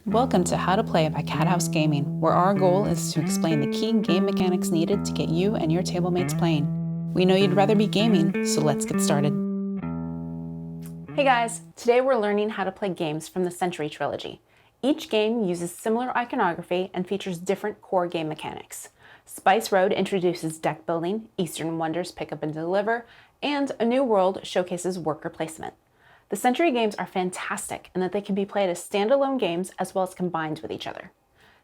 Welcome to How to Play by Cat House Gaming, where our goal is to explain the key game mechanics needed to get you and your table mates playing. We know you'd rather be gaming, so let's get started. Hey guys, today we're learning how to play games from the Century Trilogy. Each game uses similar iconography and features different core game mechanics. Spice Road introduces deck building, Eastern Wonders pick up and deliver, and A New World showcases worker placement. The Century games are fantastic in that they can be played as standalone games as well as combined with each other.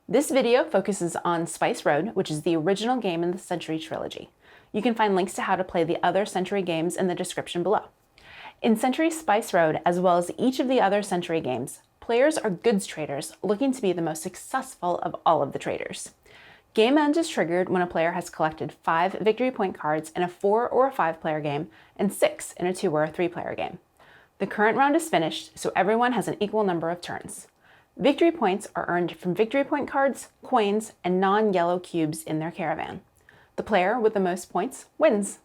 This video focuses on Spice Road, which is the original game in the Century Trilogy. You can find links to how to play the other Century games in the description below. In Century Spice Road, as well as each of the other Century games, players are goods traders looking to be the most successful of all of the traders. Game end is triggered when a player has collected 5 victory point cards in a 4 or a 5 player game and 6 in a 2 or a 3 player game. The current round is finished, so everyone has an equal number of turns. Victory points are earned from victory point cards, coins, and non-yellow cubes in their caravan. The player with the most points wins.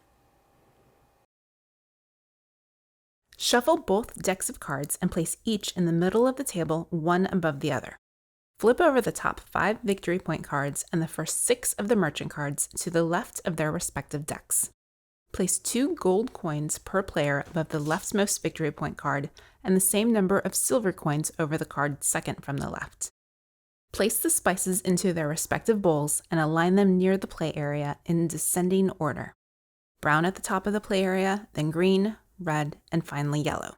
Shuffle both decks of cards and place each in the middle of the table, one above the other. Flip over the top 5 victory point cards and the first 6 of the merchant cards to the left of their respective decks. Place 2 gold coins per player above the leftmost victory point card and the same number of silver coins over the card second from the left. Place the spices into their respective bowls and align them near the play area in descending order. Brown at the top of the play area, then green, red, and finally yellow.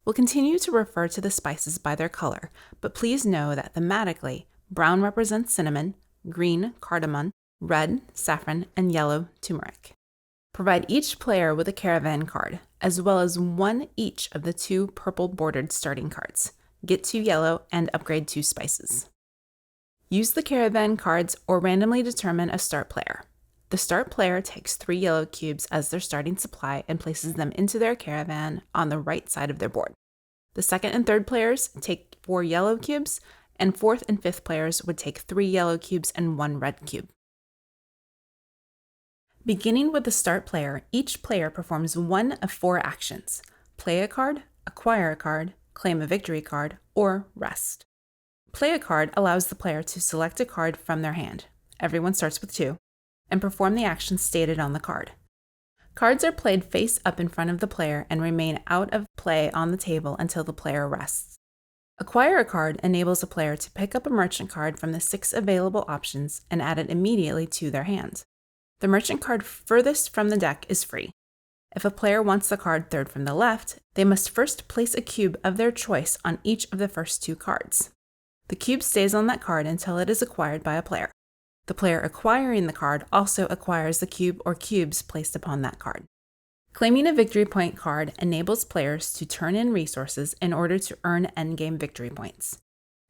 We'll continue to refer to the spices by their color, but please know that thematically, brown represents cinnamon, green, cardamom, red, saffron, and yellow, turmeric. Provide each player with a caravan card, as well as one each of the 2 purple bordered starting cards. Get 2 yellow and upgrade 2 spices. Use the caravan cards or randomly determine a start player. The start player takes 3 yellow cubes as their starting supply and places them into their caravan on the right side of their board. The second and third players take 4 yellow cubes, and fourth and fifth players would take 3 yellow cubes and 1 red cube. Beginning with the start player, each player performs one of 4 actions: play a card, acquire a card, claim a victory card, or rest. Play a card allows the player to select a card from their hand. Everyone starts with 2, and perform the action stated on the card. Cards are played face up in front of the player and remain out of play on the table until the player rests. Acquire a card enables a player to pick up a merchant card from the 6 available options and add it immediately to their hand. The merchant card furthest from the deck is free. If a player wants the card third from the left, they must first place a cube of their choice on each of the first 2 cards. The cube stays on that card until it is acquired by a player. The player acquiring the card also acquires the cube or cubes placed upon that card. Claiming a victory point card enables players to turn in resources in order to earn endgame victory points.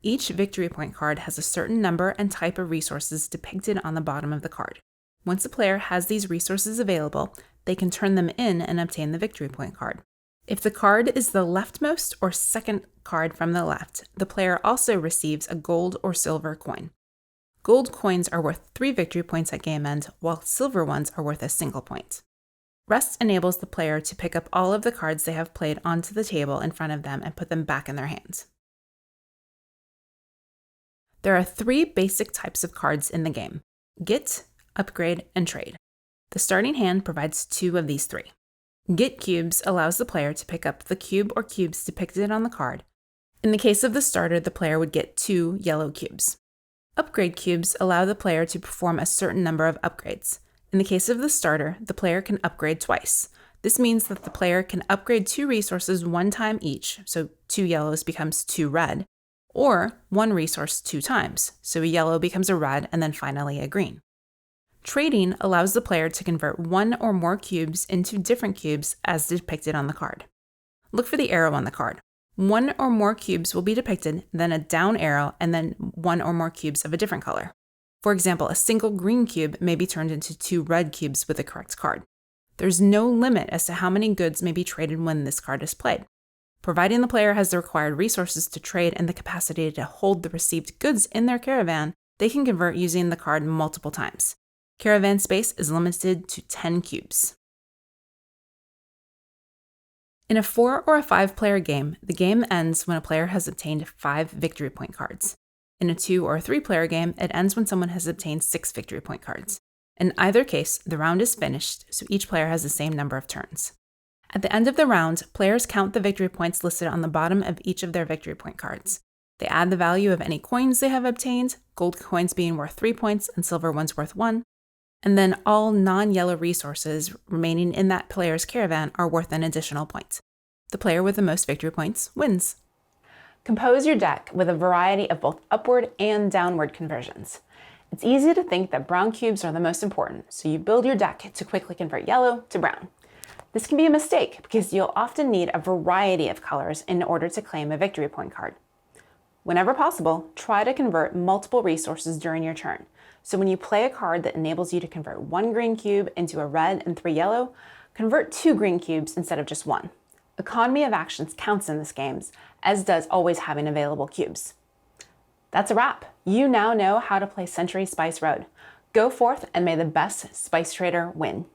Each victory point card has a certain number and type of resources depicted on the bottom of the card. Once a player has these resources available, they can turn them in and obtain the victory point card. If the card is the leftmost or second card from the left, the player also receives a gold or silver coin. Gold coins are worth 3 victory points at game end, while silver ones are worth a single point. Rest enables the player to pick up all of the cards they have played onto the table in front of them and put them back in their hands. There are 3 basic types of cards in the game: Get, Upgrade, and Trade. The starting hand provides 2 of these 3. Get cubes allows the player to pick up the cube or cubes depicted on the card. In the case of the starter, the player would get 2 yellow cubes. Upgrade cubes allow the player to perform a certain number of upgrades. In the case of the starter, the player can upgrade twice. This means that the player can upgrade 2 resources 1 time each, so 2 yellows becomes 2 red, or 1 resource 2 times, so a yellow becomes a red and then finally a green. Trading allows the player to convert 1 or more cubes into different cubes as depicted on the card. Look for the arrow on the card. 1 or more cubes will be depicted, then a down arrow, and then 1 or more cubes of a different color. For example, a single green cube may be turned into 2 red cubes with the correct card. There's no limit as to how many goods may be traded when this card is played. Providing the player has the required resources to trade and the capacity to hold the received goods in their caravan, they can convert using the card multiple times. Caravan space is limited to 10 cubes. In a 4 or a 5 player game, the game ends when a player has obtained 5 victory point cards. In a 2 or 3 player game, it ends when someone has obtained 6 victory point cards. In either case, the round is finished, so each player has the same number of turns. At the end of the round, players count the victory points listed on the bottom of each of their victory point cards. They add the value of any coins they have obtained, gold coins being worth 3 points and silver ones worth 1, and then all non-yellow resources remaining in that player's caravan are worth an additional point. The player with the most victory points wins. Compose your deck with a variety of both upward and downward conversions. It's easy to think that brown cubes are the most important, so you build your deck to quickly convert yellow to brown. This can be a mistake because you'll often need a variety of colors in order to claim a victory point card. Whenever possible, try to convert multiple resources during your turn. So when you play a card that enables you to convert 1 green cube into a red and 3 yellow, convert 2 green cubes instead of just 1. Economy of actions counts in this game, as does always having available cubes. That's a wrap. You now know how to play Century Spice Road. Go forth and may the best spice trader win.